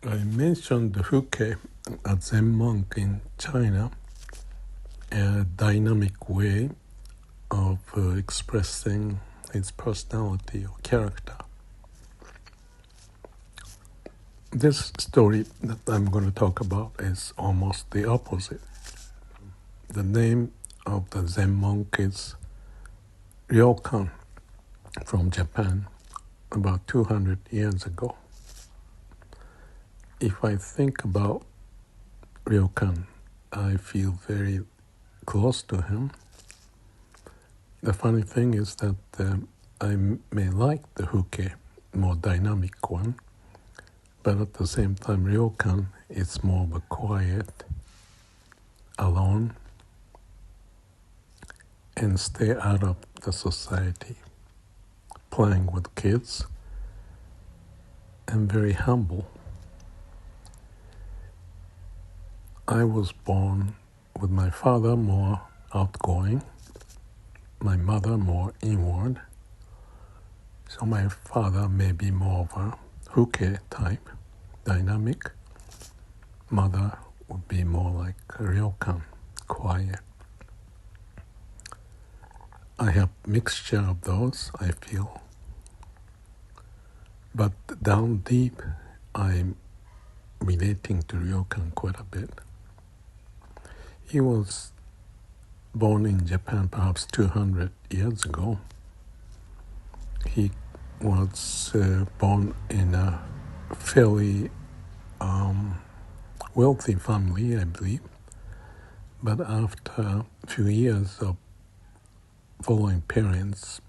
I mentioned the Huke, a Zen monk in China, a dynamic way of expressing his personality or character. This story that I'm going to talk about is almost the opposite. The name of the Zen monk is Ryokan from Japan, about 200 years ago. If I think about Ryokan, I feel very close to him. The funny thing is that I may like the Huke, more dynamic one, but at the same time Ryokan is more of a quiet, alone, and stay out of the society, playing with kids, and very humble. I was born with my father more outgoing, my mother more inward, so my father may be more of a Huke type, dynamic. Mother would be more like a Ryokan, quiet. I have mixture of those, I feel. But down deep, I'm relating to Ryokan quite a bit. He was born in Japan perhaps 200 years ago. He was born in a fairly wealthy family, I believe. But after a few years of following parents'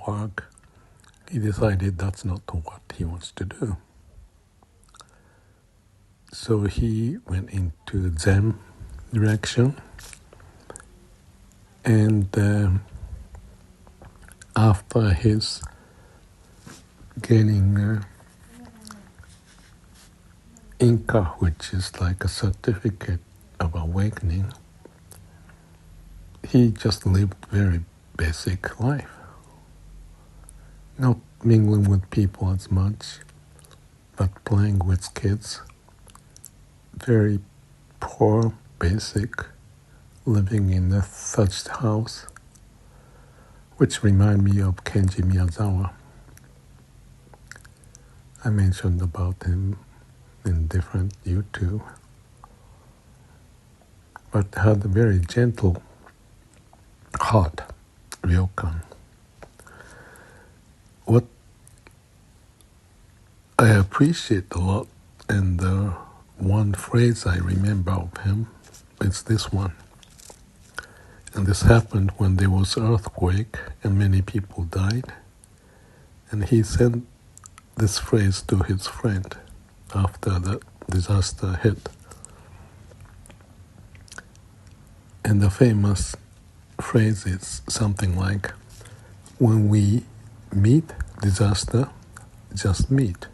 work, he decided that's not what he wants to do. So he went into Zen direction, and after his getting Inca, which is like a certificate of awakening, he just lived very basic life, not mingling with people as much, but playing with kids, very poor, basic, living in a thatched house, which remind me of Kenji Miyazawa. I mentioned about him in different YouTube, but had a very gentle heart, Ryokan. What I appreciate a lot, and one phrase I remember of him is this one. And this happened when there was an earthquake and many people died. And he said this phrase to his friend after the disaster hit. And the famous phrase is something like, when we meet disaster, just meet.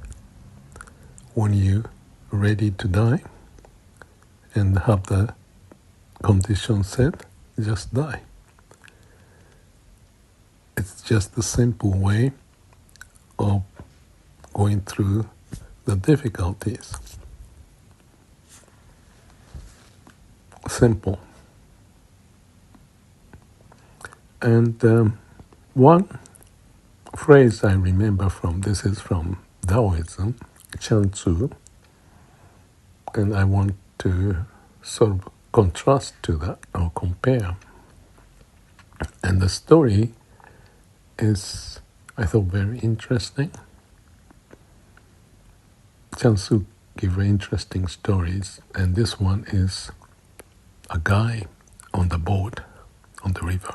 When you're ready to die and have the condition set, just die. It's just a simple way of going through the difficulties. Simple. And one phrase I remember from this is from Taoism, Chan Tzu, and I want to sort of contrast to that or compare. And the story is, I thought, very interesting. Chan Tzu gave very interesting stories, and this one is a guy on the boat on the river.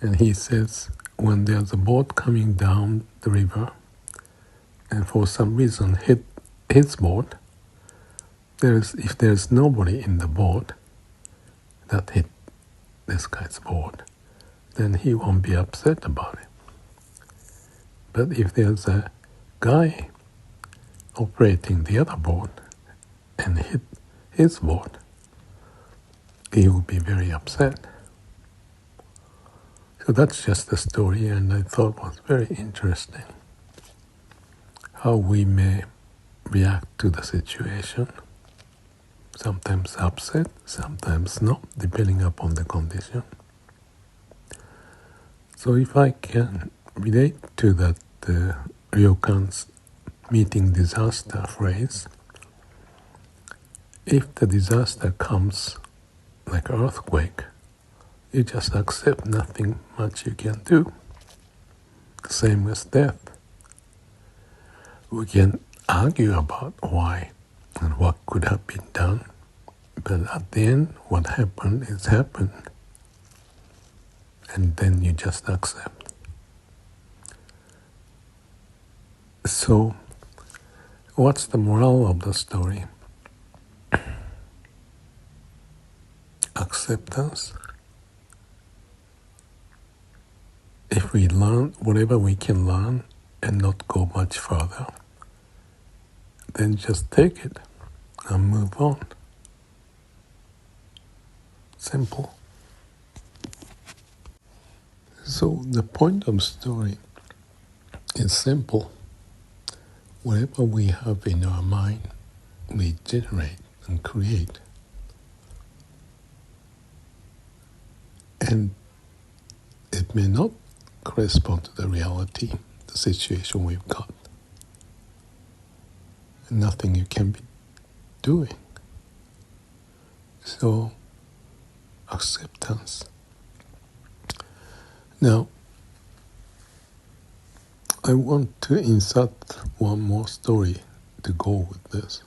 And he says, when there's a boat coming down the river, and for some reason hit his boat, if there's nobody in the boat that hit this guy's boat, then he won't be upset about it. But if there's a guy operating the other boat and hit his boat, he will be very upset. So that's just the story, and I thought was very interesting. how we may react to the situation. Sometimes upset, sometimes not, depending upon the condition. So if I can relate to that Ryokan's meeting disaster phrase, if the disaster comes like earthquake, you just accept, nothing much you can do. Same with death. We can argue about why and what could have been done, but at the end, what happened is happened, and then you just accept. So, what's the moral of the story? Acceptance. If we learn whatever we can learn and not go much further, then just take it and move on. Simple. So the point of story is simple. Whatever we have in our mind, we generate and create. And it may not correspond to the reality, the situation we've got. Nothing you can be doing. So, acceptance. Now, I want to insert one more story to go with this.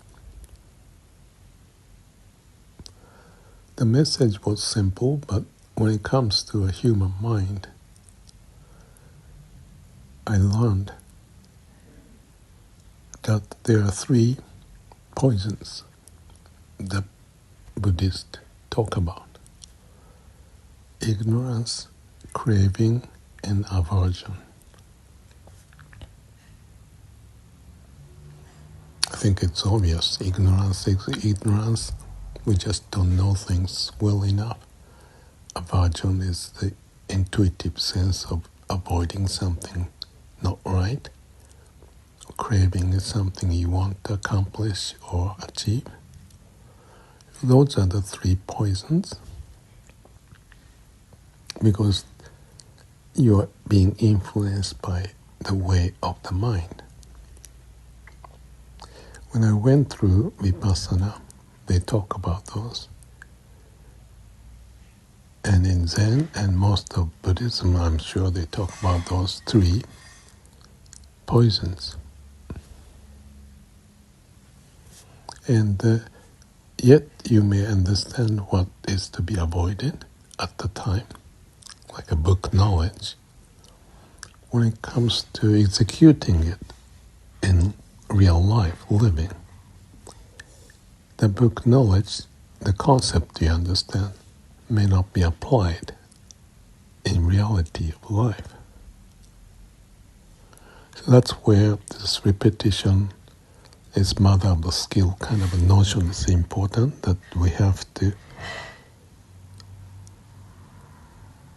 The message was simple, but when it comes to a human mind, I learned that there are 3 poisons that Buddhists talk about: ignorance, craving, and aversion. I think it's obvious. Ignorance is ignorance. We just don't know things well enough. Aversion is the intuitive sense of avoiding something not right. Craving is something you want to accomplish or achieve. Those are the 3 poisons, because you are being influenced by the way of the mind. When I went through Vipassana, they talk about those. And in Zen and most of Buddhism, I'm sure they talk about those 3 poisons. And yet you may understand what is to be avoided at the time, like a book knowledge. When it comes to executing it in real life, living, the book knowledge, the concept you understand, may not be applied in reality of life. So that's where this repetition is mother of the skill kind of a notion is important, that we have to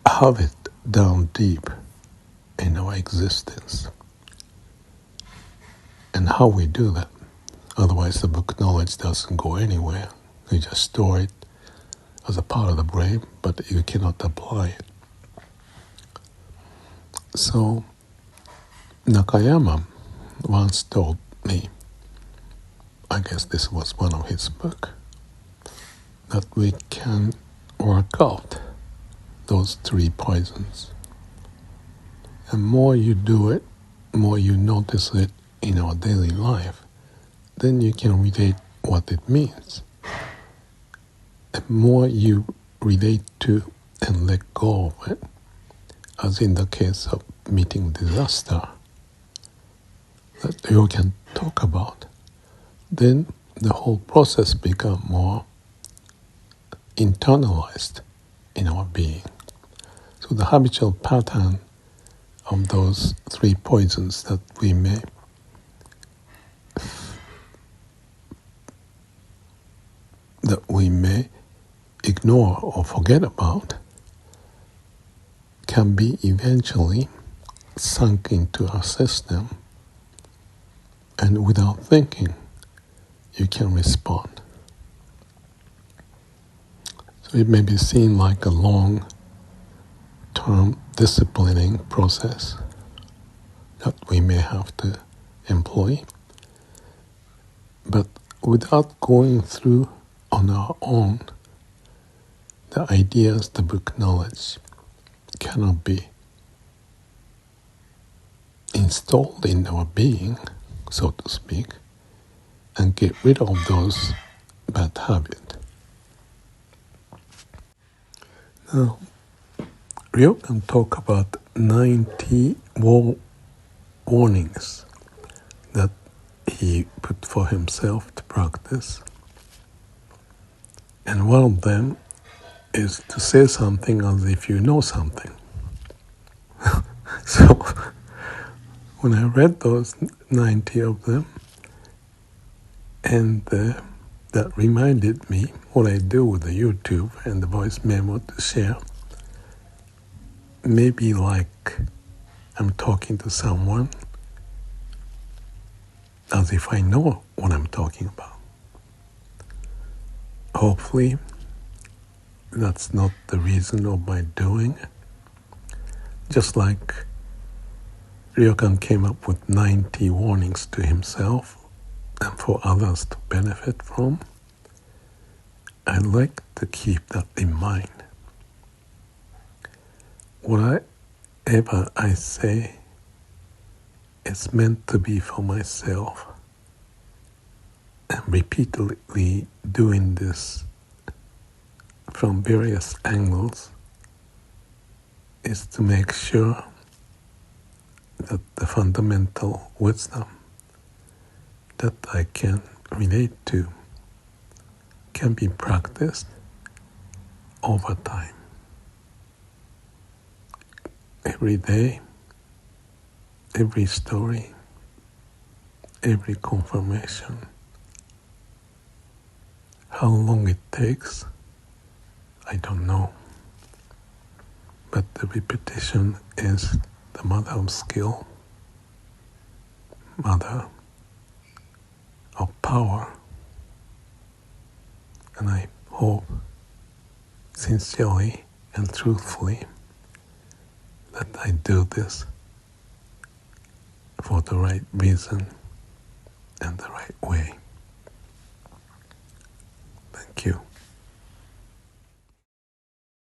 have it down deep in our existence. And how we do that. Otherwise the book knowledge doesn't go anywhere. You just store it as a part of the brain, but you cannot apply it. So Nakayama once told me, I guess this was one of his books, that we can work out those 3 poisons. And more you do it, more you notice it in our daily life, then you can relate what it means. And more you relate to and let go of it, as in the case of meeting disaster that you can talk about, then the whole process becomes more internalized in our being. So the habitual pattern of those 3 poisons that we may ignore or forget about can be eventually sunk into our system and without thinking, you can respond. So it may be seen like a long-term disciplining process that we may have to employ, but without going through on our own, the ideas, the book knowledge cannot be installed in our being, so to speak, and get rid of those bad habits. Now, Ryokan talk about 90 warnings that he put for himself to practice. And one of them is to say something as if you know something. So when I read those 90 of them, and that reminded me what I do with the YouTube and the voice memo to share. Maybe like I'm talking to someone as if I know what I'm talking about. Hopefully, that's not the reason of my doing it. Just like Ryokan came up with 90 warnings to himself and for others to benefit from, I'd like to keep that in mind. Whatever I say, it's meant to be for myself. And repeatedly doing this from various angles is to make sure that the fundamental wisdom that I can relate to can be practiced over time. Every day, every story, every confirmation. How long it takes, I don't know. But the repetition is the mother of skill, mother of power. And I hope sincerely and truthfully that I do this for the right reason and the right way. Thank you.